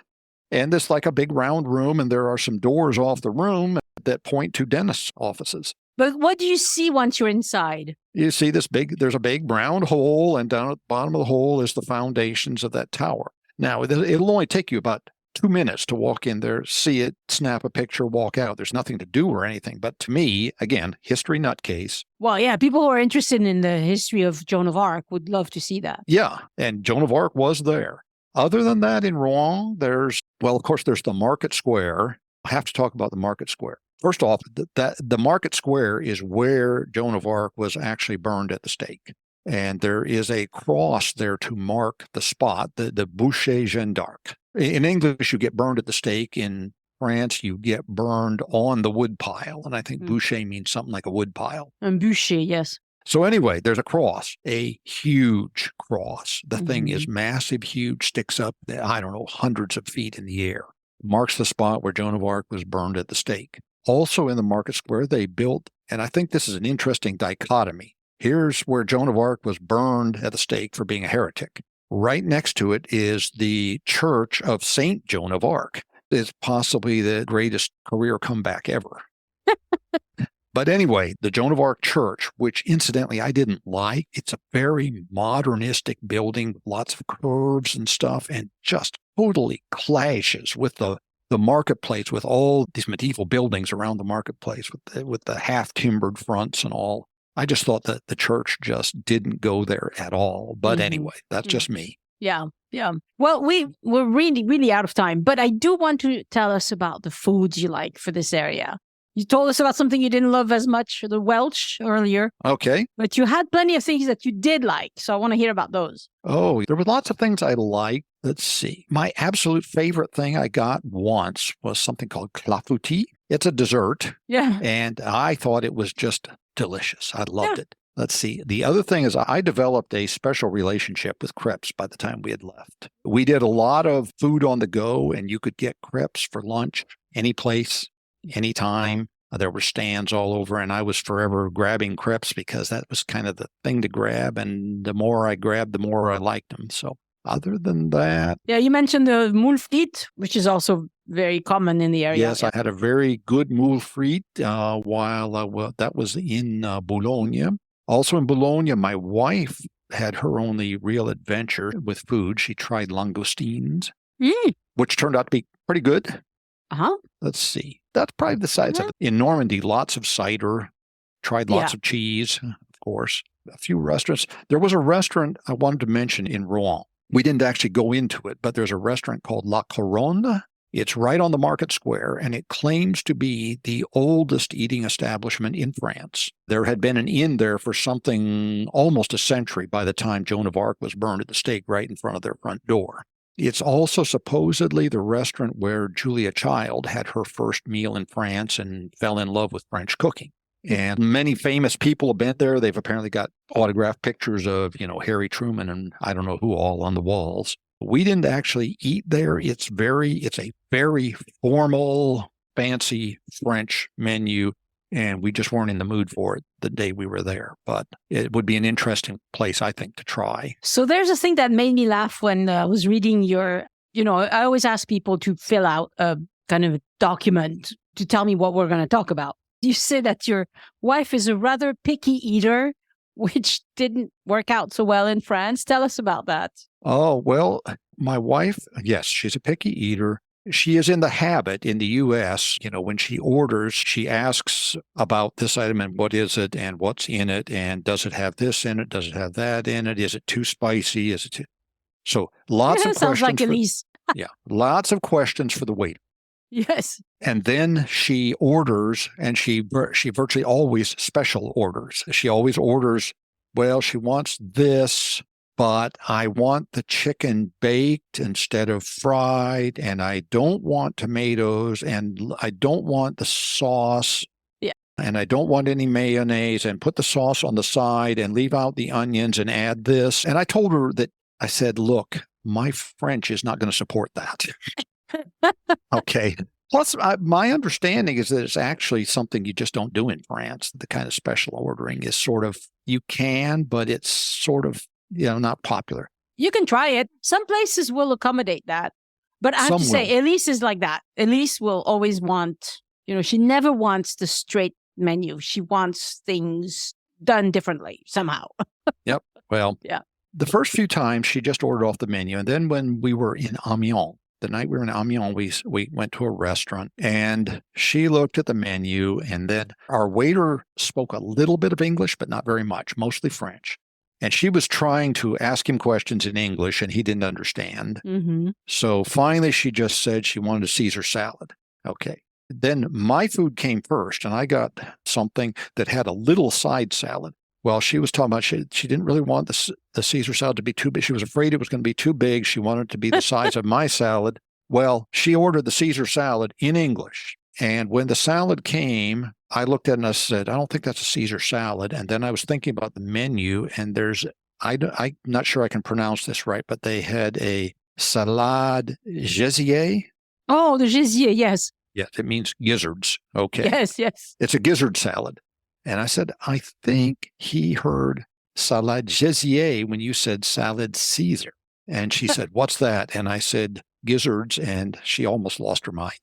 and it's like a big round room and there are some doors off the room that point to dentist offices. But what do you see once you're inside? You see there's a big round hole, and down at the bottom of the hole is the foundations of that tower. Now, it'll only take you about 2 minutes to walk in there, see it, snap a picture, walk out. There's nothing to do or anything. But to me, again, history nutcase. Well, yeah, people who are interested in the history of Joan of Arc would love to see that. Yeah, and Joan of Arc was there. Other than that, in Rouen, of course, there's the Market Square. I have to talk about the Market Square. First off, the Market Square is where Joan of Arc was actually burned at the stake. And there is a cross there to mark the spot, the Bûcher Jeanne d'Arc. In English, you get burned at the stake. In France, you get burned on the wood pile. And I think bûcher means something like a wood pile. And bûcher, yes. So anyway, there's a cross, a huge cross. The thing is massive, huge, sticks up, I don't know, hundreds of feet in the air. Marks the spot where Joan of Arc was burned at the stake. Also in the Market Square, they built, and I think this is an interesting dichotomy. Here's where Joan of Arc was burned at the stake for being a heretic. Right next to it is the Church of Saint Joan of Arc. It's possibly the greatest career comeback ever. But anyway, the Joan of Arc Church, which incidentally I didn't like, it's a very modernistic building, lots of curves and stuff, and just totally clashes with the marketplace, with all these medieval buildings around the marketplace, with the half-timbered fronts and all. I just thought that the church just didn't go there at all. But anyway, that's just me. Yeah. Well, we're really, really out of time, but I do want to tell us about the foods you like for this area. You told us about something you didn't love as much, the Welsh, earlier. Okay. But you had plenty of things that you did like, so I want to hear about those. Oh, there were lots of things I liked. Let's see. My absolute favorite thing I got once was something called clafoutis. It's a dessert. Yeah. And I thought it was just delicious. I loved it. Let's see. The other thing is I developed a special relationship with crepes by the time we had left. We did a lot of food on the go, and you could get crepes for lunch any place, anytime. There were stands all over, and I was forever grabbing crepes because that was kind of the thing to grab. And the more I grabbed, the more I liked them. So other than that. Yeah, you mentioned the moule frite, which is also very common in the area. Yes, I had a very good moule frite that was in Boulogne. Also in Boulogne, my wife had her only real adventure with food. She tried langoustines, which turned out to be pretty good. Uh-huh. Let's see. That's probably the size of it. In Normandy, lots of cider, tried lots of cheese, of course, a few restaurants. There was a restaurant I wanted to mention in Rouen. We didn't actually go into it, but there's a restaurant called La Couronne. It's right on the market square, and it claims to be the oldest eating establishment in France. There had been an inn there for something almost a century by the time Joan of Arc was burned at the stake right in front of their front door. It's also supposedly the restaurant where Julia Child had her first meal in France and fell in love with French cooking. And many famous people have been there. They've apparently got autographed pictures of, Harry Truman and I don't know who all on the walls. We didn't actually eat there. It's a very formal, fancy French menu, and we just weren't in the mood for it the day we were there. But it would be an interesting place, I think, to try. So there's a thing that made me laugh when I was reading your, I always ask people to fill out a kind of document to tell me what we're going to talk about. You say that your wife is a rather picky eater, which didn't work out so well in France. Tell us about that. Oh, well, my wife, yes, she's a picky eater. She is in the habit in the U.S., when she orders, she asks about this item and what is it and what's in it and does it have this in it? Does it have that in it? Is it too spicy? Is it too... So lots of questions. Sounds like Elise. Yeah, lots of questions for the waiter. Yes. And then she orders, and she virtually always special orders. She always orders, well, she wants this, but I want the chicken baked instead of fried, and I don't want tomatoes, and I don't want the sauce, and I don't want any mayonnaise, and put the sauce on the side and leave out the onions and add this. And I told her that, I said, look, my French is not going to support that. Okay. Plus, my understanding is that it's actually something you just don't do in France. The kind of special ordering is sort of, you can, but it's sort of, not popular. You can try it. Some places will accommodate that. But I have to say, Elise is like that. Elise will always want, she never wants the straight menu. She wants things done differently somehow. Yep. Well, yeah. The first few times she just ordered off the menu. And then when we were in Amiens, the night we were in Amiens, we went to a restaurant and she looked at the menu, and then our waiter spoke a little bit of English, but not very much, mostly French. And she was trying to ask him questions in English and he didn't understand. Mm-hmm. So finally she just said she wanted a Caesar salad. Okay. Then my food came first and I got something that had a little side salad. Well, she was talking about she didn't really want the Caesar salad to be too big. She was afraid it was going to be too big. She wanted it to be the size of my salad. Well, she ordered the Caesar salad in English. And when the salad came, I looked at it and I said, I don't think that's a Caesar salad. And then I was thinking about the menu, and I'm not sure I can pronounce this right, but they had a salade gésier. Oh, the gésier, yes. Yes, it means gizzards. Okay. Yes, yes. It's a gizzard salad. And I said, I think he heard salade gésier when you said salad Caesar. And she said, what's that? And I said, gizzards, and she almost lost her mind.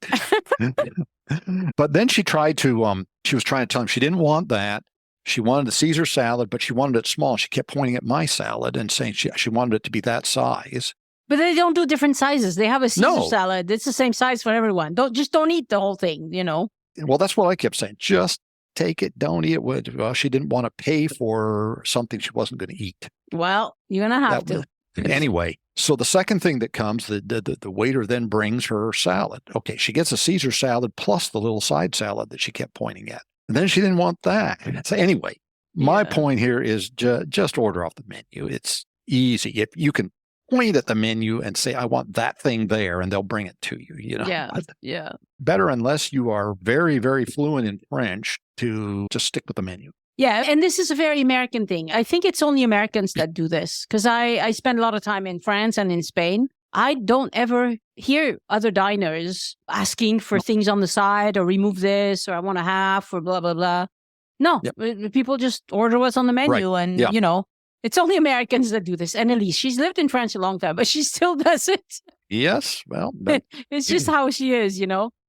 But then she was trying to tell him she didn't want that. She wanted the Caesar salad, but she wanted it small. She kept pointing at my salad and saying she wanted it to be that size. But they don't do different sizes. They have a Caesar salad. It's the same size for everyone. Don't eat the whole thing, Well, that's what I kept saying. Just take it, don't eat it. Well, she didn't want to pay for something she wasn't going to eat. Well, you're going to have to. Anyway, so the second thing that comes, the waiter then brings her salad. Okay, she gets a Caesar salad plus the little side salad that she kept pointing at. And then she didn't want that. So anyway, my point here is just order off the menu. It's easy. If you can point at the menu and say, I want that thing there, and they'll bring it to you, Yeah. But Yeah. better unless you are very, very fluent in French to just stick with the menu. Yeah. And this is a very American thing. I think it's only Americans that do this because I spend a lot of time in France and in Spain. I don't ever hear other diners asking for things on the side or remove this or I want a half or blah, blah, blah. No, people just order what's on the menu and, it's only Americans that do this. And Elise, she's lived in France a long time, but she still does it. Yes. Well, it's just how she is,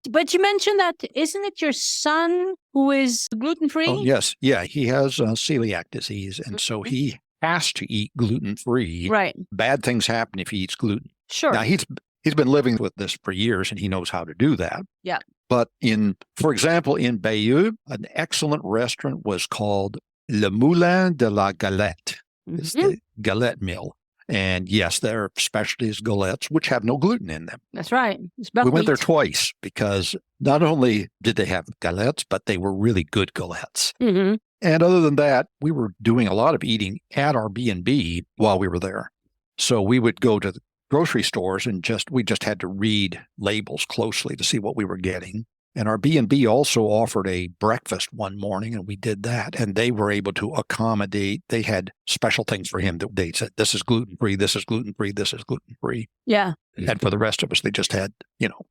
But you mentioned that, isn't it your son who is gluten-free? Oh, yes. Yeah, he has celiac disease, and so he has to eat gluten-free. Right. Bad things happen if he eats gluten. Sure. Now, he's been living with this for years, and he knows how to do that. Yeah. But for example, in Bayeux, an excellent restaurant was called Le Moulin de la Galette. It's the galette mill. And yes, their specialty is galettes, which have no gluten in them. That's right. We went there twice because not only did they have galettes, but they were really good galettes. Mm-hmm. And other than that, we were doing a lot of eating at our B&B while we were there. So we would go to the grocery stores and we just had to read labels closely to see what we were getting. And our B&B also offered a breakfast one morning, and we did that. And they were able to accommodate. They had special things for him that they said, this is gluten-free, this is gluten-free, this is gluten-free. Yeah. And for the rest of us, they just had,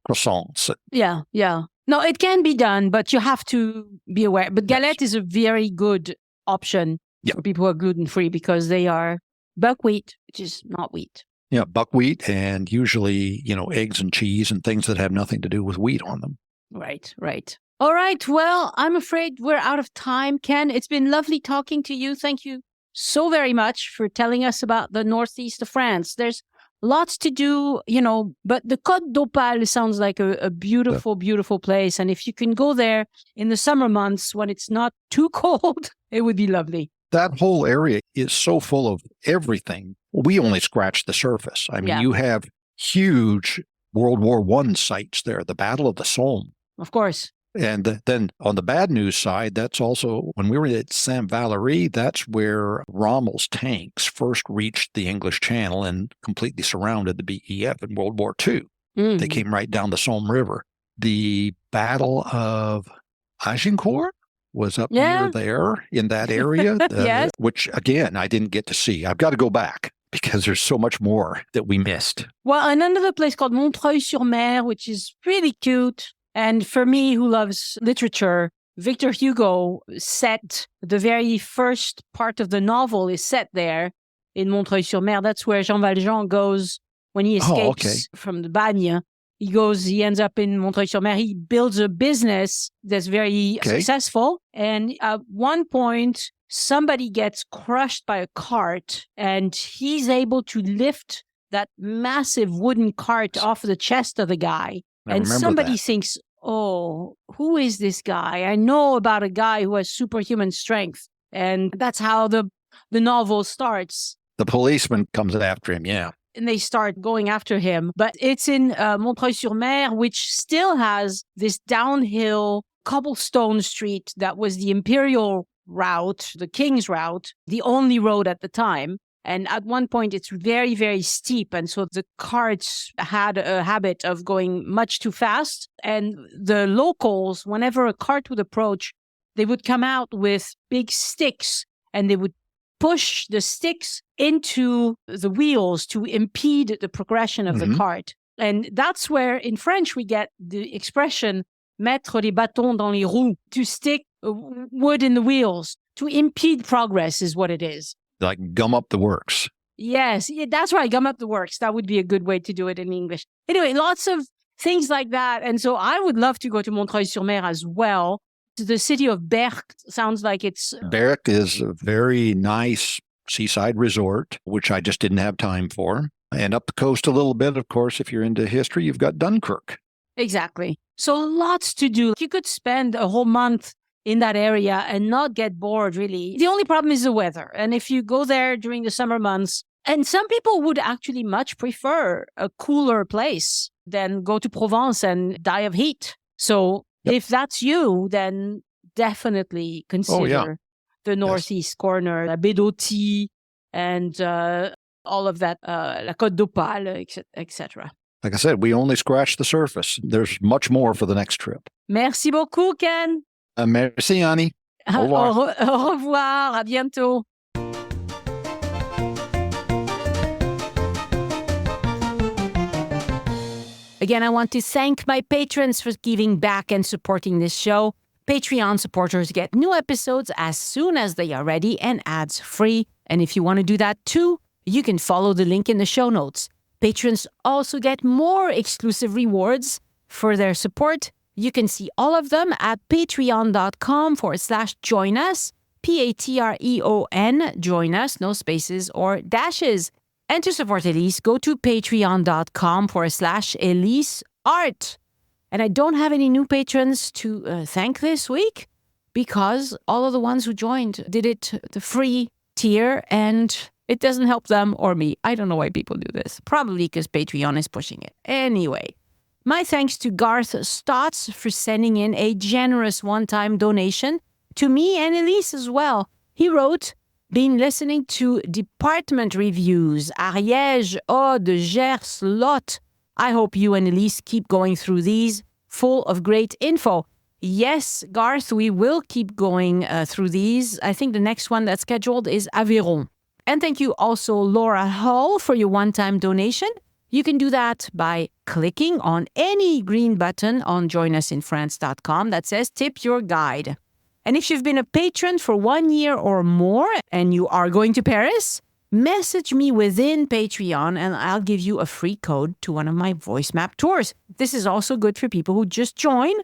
croissants. Yeah, yeah. No, it can be done, but you have to be aware. But galette is a very good option for people who are gluten-free because they are buckwheat, which is not wheat. Yeah, buckwheat and usually, eggs and cheese and things that have nothing to do with wheat on them. Right, right. All right. Well, I'm afraid we're out of time, Ken. It's been lovely talking to you. Thank you so very much for telling us about the northeast of France. There's lots to do, but the Côte d'Opale sounds like a beautiful, beautiful place. And if you can go there in the summer months when it's not too cold, it would be lovely. That whole area is so full of everything. We only scratched the surface. I mean, you have huge World War I sites there, the Battle of the Somme. Of course. And then on the bad news side, that's also, when we were at Saint-Valery, that's where Rommel's tanks first reached the English Channel and completely surrounded the BEF in World War II. Mm. They came right down the Somme River. The Battle of Agincourt was up near there in that area, which, again, I didn't get to see. I've got to go back because there's so much more that we missed. Well, another place called Montreuil-sur-Mer, which is really cute. And for me, who loves literature, Victor Hugo set the very first part of the novel is set there in Montreuil-sur-Mer. That's where Jean Valjean goes when he escapes from the Bagne. He ends up in Montreuil-sur-Mer. He builds a business that's very successful. And at one point, somebody gets crushed by a cart and he's able to lift that massive wooden cart off the chest of the guy. And somebody thinks, oh, who is this guy? I know about a guy who has superhuman strength. And that's how the novel starts. The policeman comes after him, And they start going after him. But it's in Montreuil-sur-Mer, which still has this downhill cobblestone street that was the imperial route, the king's route, the only road at the time. And at one point, it's very, very steep. And so the carts had a habit of going much too fast. And the locals, whenever a cart would approach, they would come out with big sticks and they would push the sticks into the wheels to impede the progression of the cart. And that's where, in French, we get the expression mettre des bâtons dans les roues, to stick wood in the wheels, to impede progress is what it is. Like gum up the works. Yes, that's right. Gum up the works. That would be a good way to do it in English. Anyway, lots of things like that. And so I would love to go to Montreuil-sur-Mer as well. The city of Berck sounds like it's... Berck is a very nice seaside resort, which I just didn't have time for. And up the coast a little bit, of course, if you're into history, you've got Dunkirk. Exactly. So lots to do. You could spend a whole month in that area and not get bored, really. The only problem is the weather. And if you go there during the summer months, and some people would actually much prefer a cooler place than go to Provence and die of heat. So if that's you, then definitely consider the northeast corner, La Baie d'Auty, and all of that, la Côte d'Opale, etc. Like I said, we only scratched the surface. There's much more for the next trip. Merci beaucoup, Ken. Merci, Annie. Au revoir. Au revoir. À bientôt. Again, I want to thank my patrons for giving back and supporting this show. Patreon supporters get new episodes as soon as they are ready and ads free. And if you want to do that too, you can follow the link in the show notes. Patrons also get more exclusive rewards for their support. You can see all of them at patreon.com/join us, Patreon, join us, no spaces or dashes. And to support Elise, go to patreon.com/Elise Art. And I don't have any new patrons to thank this week because all of the ones who joined did it the free tier and it doesn't help them or me. I don't know why people do this. Probably because Patreon is pushing it. Anyway, my thanks to Garth Stotts for sending in a generous one-time donation to me and Elise as well. He wrote, been listening to department reviews, Ariège, Aude, Gers, Lot. I hope you and Elise keep going through these, full of great info. Yes, Garth, we will keep going through these. I think the next one that's scheduled is Aveyron. And thank you also, Laura Hull, for your one-time donation. You can do that by clicking on any green button on joinusinfrance.com that says Tip Your Guide. And if you've been a patron for 1 year or more and you are going to Paris, message me within Patreon and I'll give you a free code to one of my voice map tours. This is also good for people who just join,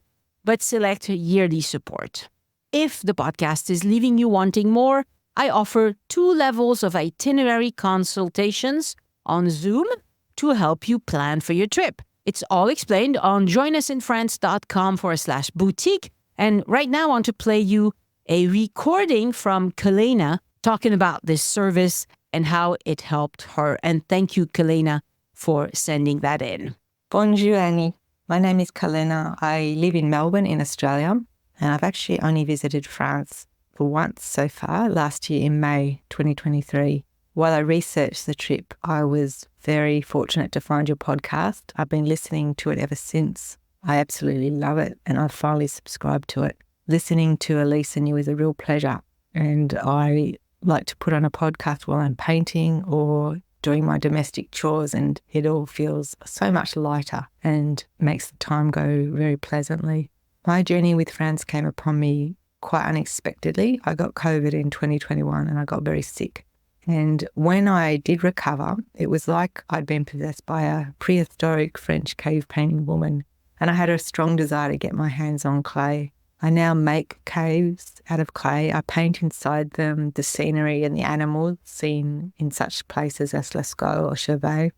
but select yearly support. If the podcast is leaving you wanting more, I offer 2 levels of itinerary consultations on Zoom to help you plan for your trip. It's all explained on joinusinfrance.com/boutique. And right now I want to play you a recording from Kalena talking about this service and how it helped her. And thank you, Kalena, for sending that in. Bonjour, Annie. My name is Kalena. I live in Melbourne in Australia, and I've actually only visited France for once so far, last year in May 2023. While I researched the trip, I was very fortunate to find your podcast. I've been listening to it ever since. I absolutely love it, and I've finally subscribed to it. Listening to Elise and you is a real pleasure, and I like to put on a podcast while I'm painting or doing my domestic chores, and it all feels so much lighter and makes the time go very pleasantly. My journey with France came upon me quite unexpectedly. I got COVID in 2021 and I got very sick. And when I did recover, it was like I'd been possessed by a prehistoric French cave painting woman. And I had a strong desire to get my hands on clay. I now make caves out of clay. I paint inside them the scenery and the animals seen in such places as Lascaux or Chauvet.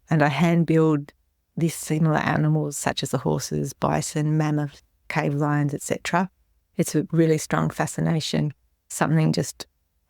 And I hand build these similar animals such as the horses, bison, mammoths, cave lions, etc. It's a really strong fascination. Something just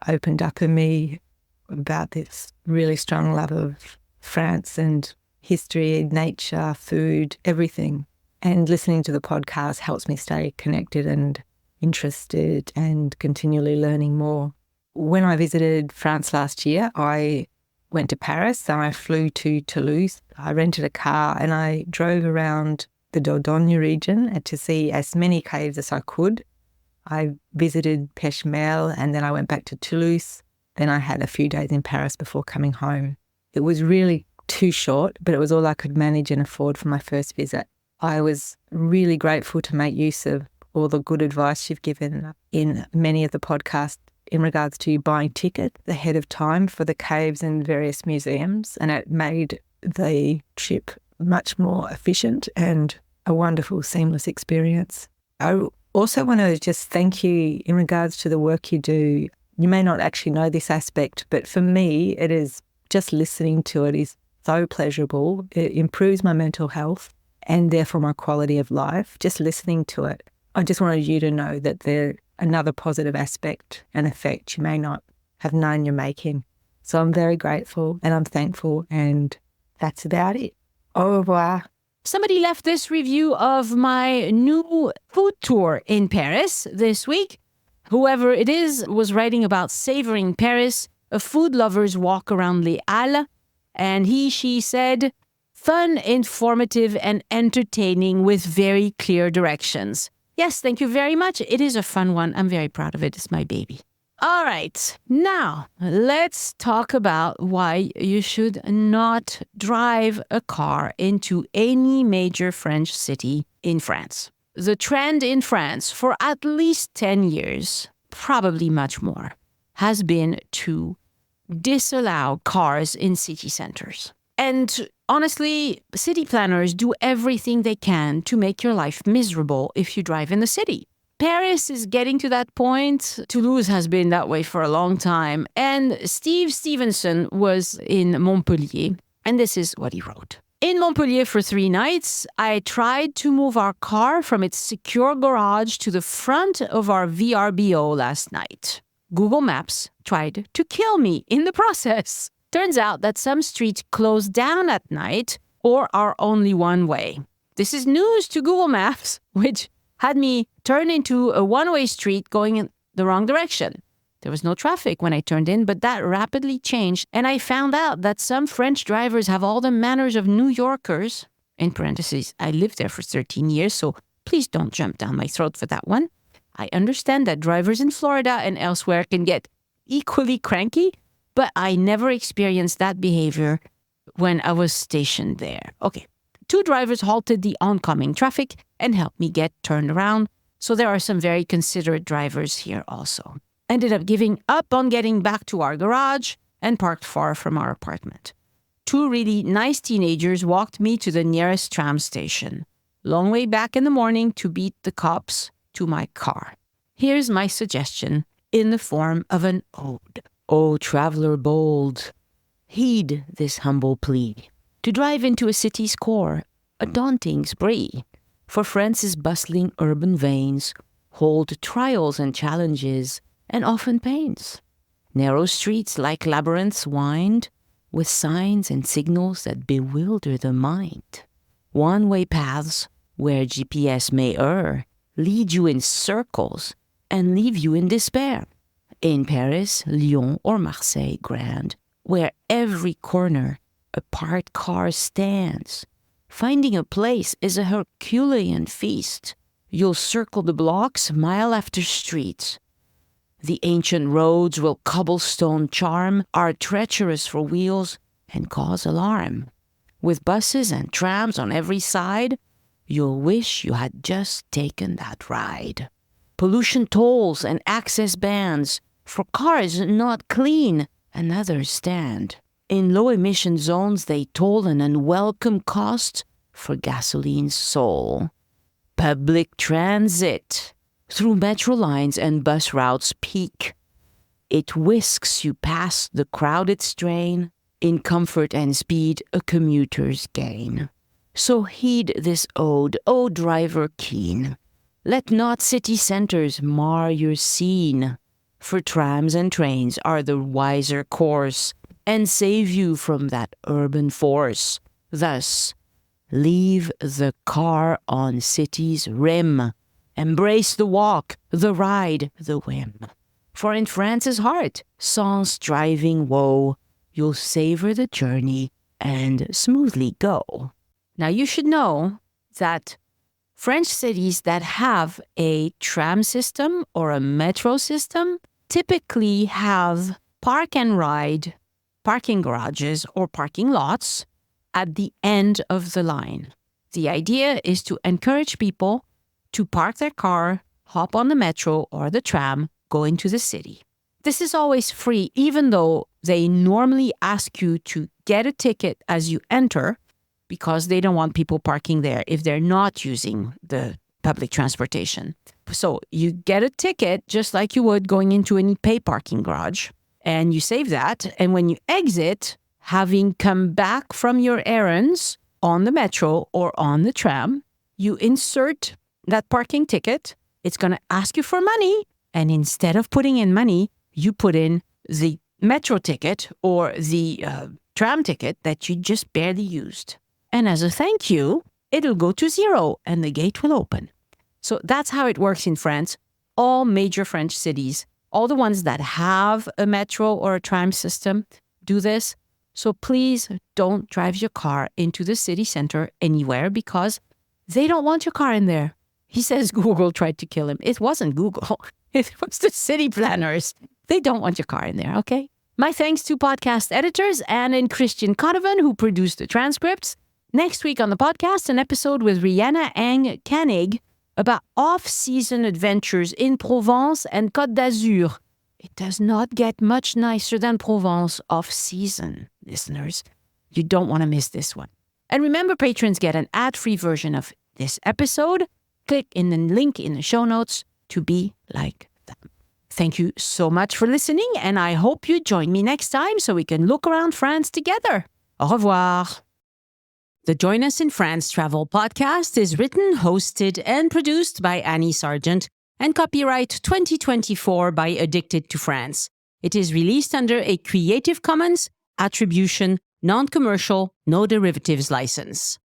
opened up in me about this really strong love of France and history, nature, food, everything. And listening to the podcast helps me stay connected and interested and continually learning more. When I visited France last year, I went to Paris and I flew to Toulouse. I rented a car and I drove around the Dordogne region to see as many caves as I could. I visited Pêche-Merle and then I went back to Toulouse. Then I had a few days in Paris before coming home. It was really too short, but it was all I could manage and afford for my first visit. I was really grateful to make use of all the good advice you've given in many of the podcasts in regards to buying tickets ahead of time for the caves and various museums, and it made the trip much more efficient and a wonderful, seamless experience. I also want to just thank you in regards to the work you do. You may not actually know this aspect, but for me, it is just listening to it is so pleasurable. It improves my mental health and therefore my quality of life, just listening to it. I just wanted you to know that there's another positive aspect and effect you may not have known you're making. So I'm very grateful and I'm thankful, and that's about it. Au revoir. Somebody left this review of my new food tour in Paris this week. Whoever it is was writing about savoring Paris, a food lover's walk around Les Halles, and she said, fun, informative, and entertaining with very clear directions. Yes, thank you very much. It is a fun one. I'm very proud of it. It's my baby. All right, now let's talk about why you should not drive a car into any major French city in France. The trend in France for at least 10 years, probably much more, has been to disallow cars in city centers. And honestly, city planners do everything they can to make your life miserable if you drive in the city. Paris is getting to that point. Toulouse has been that way for a long time. And Steve Stevenson was in Montpellier, and this is what he wrote. In Montpellier for 3 nights, I tried to move our car from its secure garage to the front of our VRBO last night. Google Maps tried to kill me in the process. Turns out that some streets close down at night or are only one way. This is news to Google Maps, which had me turn into a one-way street going in the wrong direction. There was no traffic when I turned in, but that rapidly changed, and I found out that some French drivers have all the manners of New Yorkers. In parentheses, I lived there for 13 years, so please don't jump down my throat for that one. I understand that drivers in Florida and elsewhere can get equally cranky, but I never experienced that behavior when I was stationed there. Okay. 2 drivers halted the oncoming traffic and helped me get turned around, so there are some very considerate drivers here also. Ended up giving up on getting back to our garage and parked far from our apartment. 2 really nice teenagers walked me to the nearest tram station. Long way back in the morning to beat the cops to my car. Here's my suggestion in the form of an ode. O traveler bold, heed this humble plea. To drive into a city's core, a daunting spree. For France's bustling urban veins hold trials and challenges, and often pains. Narrow streets like labyrinths wind, with signs and signals that bewilder the mind. One-way paths, where GPS may err, lead you in circles and leave you in despair. In Paris, Lyon, or Marseille grand, where every corner a parked car stands. Finding a place is a Herculean feast. You'll circle the blocks mile after street. The ancient roads will cobblestone charm, are treacherous for wheels and cause alarm. With buses and trams on every side, you'll wish you had just taken that ride. Pollution tolls and access bans, for cars not clean, another stand. In low-emission zones, they toll an unwelcome cost for gasoline's soul. Public transit, through metro lines and bus routes peak. It whisks you past the crowded strain. In comfort and speed, a commuter's gain. So heed this ode, O driver keen. Let not city centers mar your scene. For trams and trains are the wiser course, and save you from that urban force. Thus, leave the car on city's rim. Embrace the walk, the ride, the whim. For in France's heart, sans striving woe, you'll savor the journey and smoothly go. Now you should know that French cities that have a tram system or a metro system typically have park and ride parking garages or parking lots at the end of the line. The idea is to encourage people to park their car, hop on the metro or the tram, go into the city. This is always free, even though they normally ask you to get a ticket as you enter because they don't want people parking there if they're not using the public transportation. So you get a ticket just like you would going into any pay parking garage, and you save that. And when you exit, having come back from your errands on the metro or on the tram, you insert that parking ticket. It's going to ask you for money. And instead of putting in money, you put in the metro ticket or the tram ticket that you just barely used. And as a thank you, it'll go to zero and the gate will open. So that's how it works in France. All major French cities All the ones that have a metro or a tram system do this. So please don't drive your car into the city center anywhere because they don't want your car in there. He says Google tried to kill him. It wasn't Google. It was the city planners. They don't want your car in there, okay? My thanks to podcast editors Anne and Christian Conovan, who produced the transcripts. Next week on the podcast, an episode with Rihanna Ang Koenig about off-season adventures in Provence and Côte d'Azur. It does not get much nicer than Provence off-season, listeners. You don't want to miss this one. And remember, patrons get an ad-free version of this episode. Click in the link in the show notes to be like them. Thank you so much for listening, and I hope you join me next time so we can look around France together. Au revoir. The Join Us in France Travel podcast is written, hosted, and produced by Annie Sargent and copyright 2024 by Addicted to France. It is released under a Creative Commons Attribution, Non-Commercial, No Derivatives license.